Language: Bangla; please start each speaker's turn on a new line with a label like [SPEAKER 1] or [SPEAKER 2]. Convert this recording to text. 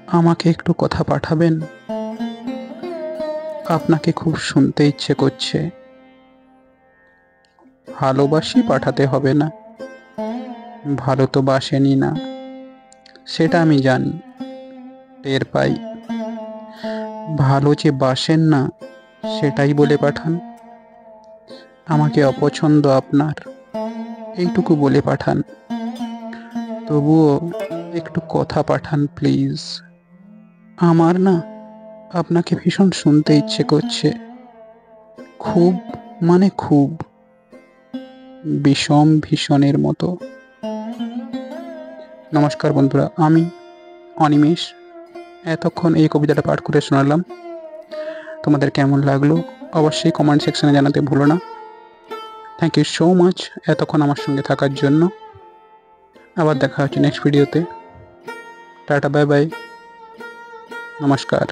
[SPEAKER 1] আমাকে একটু কথা পাঠাবেন? আপনাকে খুব শুনতে ইচ্ছে করছে। ভালোবাসি পাঠাতে হবে না। ভালো তো বাসেনি না, সেটা আমি জানি, টের পাই। ভালো যে বাসেন না সেটাই বলে পাঠান। আমাকে অপছন্দ আপনার, এইটুকু বলে পাঠান। তবুও একটু কথা পাঠান প্লিজ। আমার না আপনাকে ভীষণ শুনতে ইচ্ছে করছে, খুব, মানে খুব, বিষম ভীষণের মতো। নমস্কার বন্ধুরা, আমি অনিমেষ এতক্ষণ এই কবিতাটা পাঠ করে শোনালাম। তোমাদের কেমন লাগলো অবশ্যই কমেন্ট সেকশনে জানাতে ভুলো না। থ্যাংক ইউ সো মাচ এতক্ষণ আমার সঙ্গে থাকার জন্য। আবার দেখা হচ্ছে নেক্সট ভিডিওতে। টাটা, বাই বাই, নমস্কার।